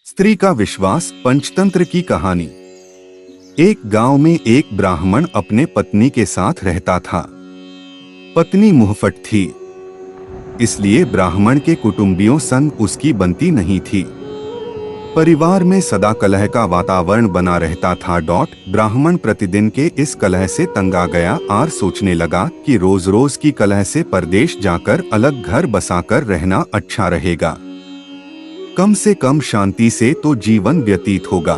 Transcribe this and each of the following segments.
स्त्री का विश्वास पंचतंत्र की कहानी। एक गांव में एक ब्राह्मण अपने पत्नी के साथ रहता था। पत्नी मुंहफट थी, इसलिए ब्राह्मण के कुटुंबियों संग उसकी बनती नहीं थी। परिवार में सदा कलह का वातावरण बना रहता था। ब्राह्मण प्रतिदिन के इस कलह से तंग आ गया और सोचने लगा कि रोज रोज की कलह से परदेश जाकर अलग घर बसाकर रहना अच्छा रहेगा। कम से कम शांति से तो जीवन व्यतीत होगा।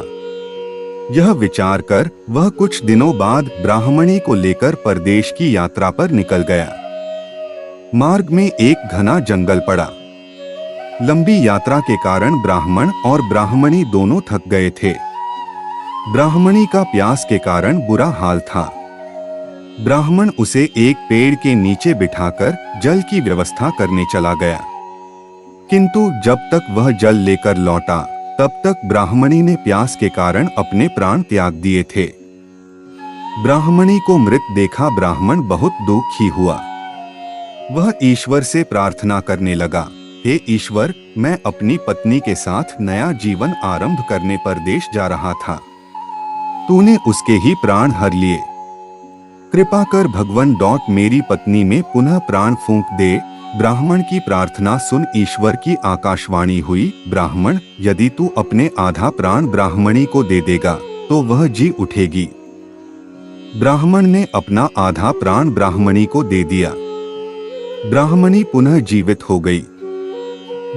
यह विचार कर वह कुछ दिनों बाद ब्राह्मणी को लेकर परदेश की यात्रा पर निकल गया। मार्ग में एक घना जंगल पड़ा। लंबी यात्रा के कारण ब्राह्मण और ब्राह्मणी दोनों थक गए थे। ब्राह्मणी का प्यास के कारण बुरा हाल था। ब्राह्मण उसे एक पेड़ के नीचे बिठाकर जल की व्यवस्था करने चला गया, किंतु जब तक वह जल लेकर लौटा तब तक ब्राह्मणी ने प्यास के कारण अपने प्राण त्याग दिए थे। ब्राह्मणी को मृत देखा ब्राह्मण बहुत दुखी हुआ। वह ईश्वर से प्रार्थना करने लगा, हे ईश्वर, मैं अपनी पत्नी के साथ नया जीवन आरंभ करने परदेश जा रहा था। तूने उसके ही प्राण हर लिए। कृपा कर भगवान मेरी पत्नी में पुनः प्राण फूंक दे। ब्राह्मण की प्रार्थना सुन ईश्वर की आकाशवाणी हुई, ब्राह्मण, यदि तू अपने आधा प्राण ब्राह्मणी को दे देगा तो वह जी उठेगी। ब्राह्मण ने अपना आधा प्राण ब्राह्मणी को दे दिया। ब्राह्मणी पुनः जीवित हो गई।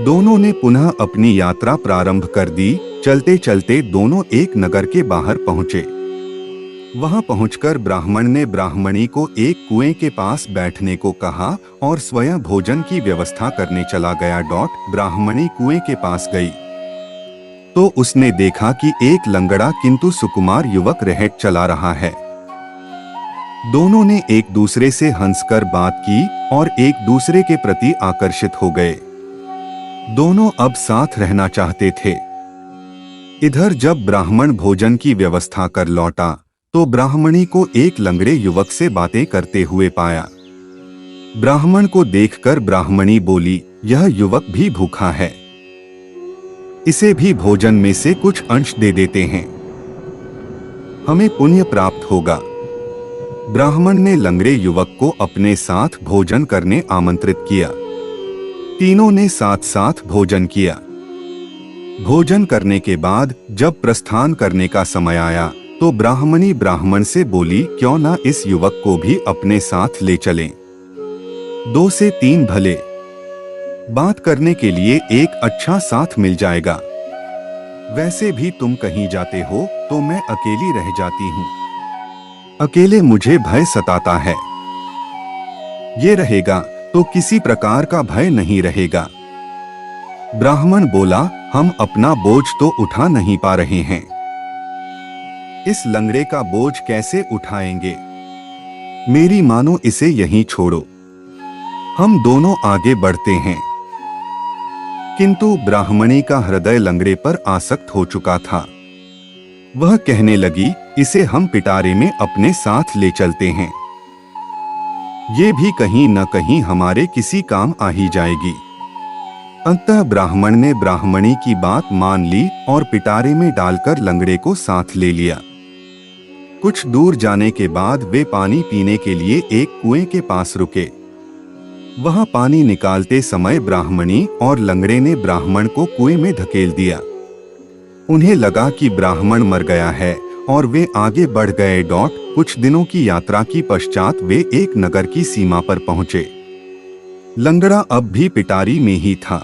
दोनों ने पुनः अपनी यात्रा प्रारंभ कर दी। चलते चलते दोनों एक नगर के बाहर पहुंचे। वहां पहुंचकर ब्राह्मण ने ब्राह्मणी को एक कुएं के पास बैठने को कहा और स्वयं भोजन की व्यवस्था करने चला गया। ब्राह्मणी कुएं के पास गई तो उसने देखा कि एक लंगड़ा किंतु सुकुमार युवक रहट चला रहा है। दोनों ने एक दूसरे से हंसकर बात की और एक दूसरे के प्रति आकर्षित हो गए। दोनों अब साथ रहना चाहते थे। इधर जब ब्राह्मण भोजन की व्यवस्था कर लौटा तो ब्राह्मणी को एक लंगड़े युवक से बातें करते हुए पाया। ब्राह्मण को देखकर ब्राह्मणी बोली, यह युवक भी भूखा है, इसे भी भोजन में से कुछ अंश दे देते हैं, हमें पुण्य प्राप्त होगा। ब्राह्मण ने लंगड़े युवक को अपने साथ भोजन करने आमंत्रित किया। तीनों ने साथ साथ भोजन किया। भोजन करने के बाद जब प्रस्थान करने का समय आया तो ब्राह्मणी ब्राह्मण से बोली, क्यों ना इस युवक को भी अपने साथ ले चलें। 2 से 3 भले, बात करने के लिए एक अच्छा साथ मिल जाएगा। वैसे भी तुम कहीं जाते हो तो मैं अकेली रह जाती हूँ। अकेले मुझे भय सताता है। ये रहेगा तो किसी प्रकार का भय नहीं रहेगा। ब्राह्मण बोला, हम अपना बोझ तो उठा नहीं पा रहे हैं, इस लंगड़े का बोझ कैसे उठाएंगे। मेरी मानो इसे यहीं छोड़ो, हम दोनों आगे बढ़ते हैं। किंतु ब्राह्मणी का हृदय लंगड़े पर आसक्त हो चुका था। वह कहने लगी, इसे हम पिटारे में अपने साथ ले चलते हैं, ये भी कहीं न कहीं हमारे किसी काम आ ही जाएगी। अंततः ब्राह्मण ने ब्राह्मणी की बात मान ली और पिटारे में डालकर लंगड़े को साथ ले लिया। कुछ दूर जाने के बाद वे पानी पीने के लिए एक कुएं के पास रुके। वहां पानी निकालते समय ब्राह्मणी और लंगड़े ने ब्राह्मण को कुएं में धकेल दिया। उन्हें लगा कि ब्राह्मण मर गया है और वे आगे बढ़ गए। कुछ दिनों की यात्रा की पश्चात वे एक नगर की सीमा पर पहुंचे। लंगड़ा अब भी पिटारी में ही था।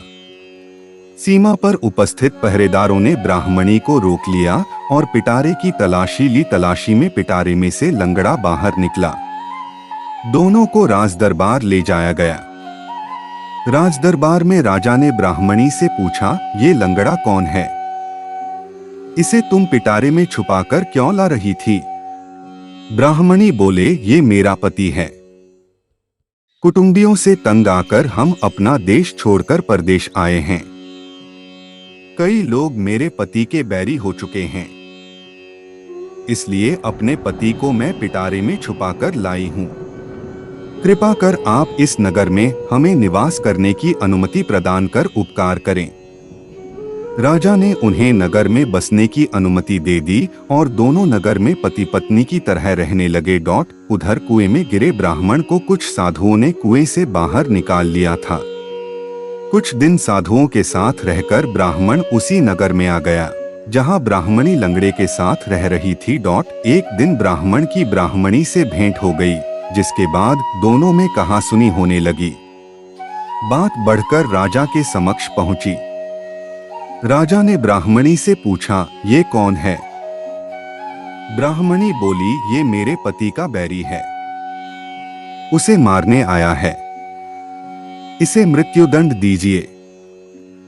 सीमा पर उपस्थित पहरेदारों ने ब्राह्मणी को रोक लिया और पिटारे की तलाशी ली। तलाशी में पिटारे में से लंगड़ा बाहर निकला। दोनों को राजदरबार ले जाया गया। राजदरबार में राजा ने ब्राह्मणी से पूछा, ये लंगड़ा कौन है? इसे तुम पिटारे में छुपाकर क्यों ला रही थी? ब्राह्मणी बोले, ये मेरा पति है। कुटुंबियों से तंग आकर हम अपना देश छोड़कर परदेश आए हैं। कई लोग मेरे पति के बैरी हो चुके हैं, इसलिए अपने पति को मैं पिटारे में छुपाकर लाई हूँ। कृपा कर आप इस नगर में हमें निवास करने की अनुमति प्रदान कर उपकार करें। राजा ने उन्हें नगर में बसने की अनुमति दे दी और दोनों नगर में पति पत्नी की तरह रहने लगे। उधर कुएं में गिरे ब्राह्मण को कुछ साधुओं ने कुएं से बाहर निकाल लिया था। कुछ दिन साधुओं के साथ रहकर ब्राह्मण उसी नगर में आ गया जहां ब्राह्मणी लंगड़े के साथ रह रही थी। एक दिन ब्राह्मण की ब्राह्मणी से भेंट हो गई, जिसके बाद दोनों में कहासुनी होने लगी। बात बढ़कर राजा के समक्ष पहुंची। राजा ने ब्राह्मणी से पूछा, ये कौन है? ब्राह्मणी बोली, ये मेरे पति का बैरी है, उसे मारने आया है, इसे मृत्युदंड दीजिए।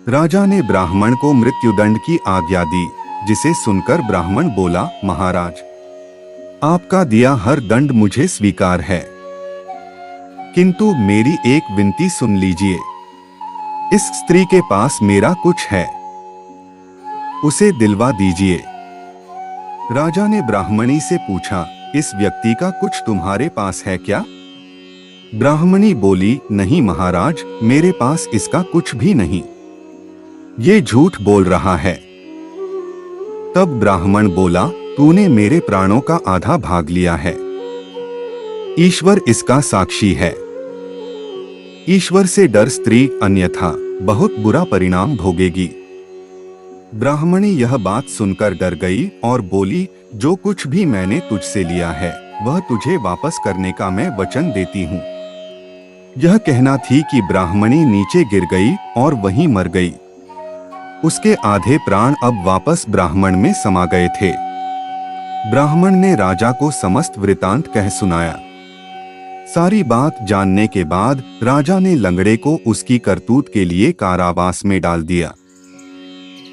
राजा ने ब्राह्मण को मृत्युदंड की आज्ञा दी, जिसे सुनकर ब्राह्मण बोला, महाराज, आपका दिया हर दंड मुझे स्वीकार है, किंतु मेरी एक विनती सुन लीजिए। इस स्त्री के पास मेरा कुछ है, उसे दिलवा दीजिए। राजा ने ब्राह्मणी से पूछा, इस व्यक्ति का कुछ तुम्हारे पास है क्या? ब्राह्मणी बोली, नहीं महाराज, मेरे पास इसका कुछ भी नहीं, ये झूठ बोल रहा है। तब ब्राह्मण बोला, तूने मेरे प्राणों का आधा भाग लिया है, ईश्वर इसका साक्षी है। ईश्वर से डर स्त्री, अन्यथा बहुत बुरा परिणाम भोगेगी। ब्राह्मणी यह बात सुनकर डर गई और बोली, जो कुछ भी मैंने तुझसे लिया है वह तुझे वापस करने का मैं वचन देती हूँ। यह कहना थी कि ब्राह्मणी नीचे गिर गई और वहीं मर गई। उसके आधे प्राण अब वापस ब्राह्मण में समा गए थे। ब्राह्मण ने राजा को समस्त वृतांत कह सुनाया। सारी बात जानने के बाद राजा ने लंगड़े को उसकी करतूत के लिए कारावास में डाल दिया।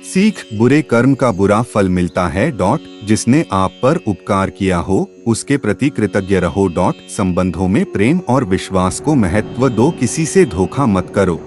सीख, बुरे कर्म का बुरा फल मिलता है। जिसने आप पर उपकार किया हो उसके प्रति कृतज्ञ रहो। संबंधों में प्रेम और विश्वास को महत्व दो, किसी से धोखा मत करो।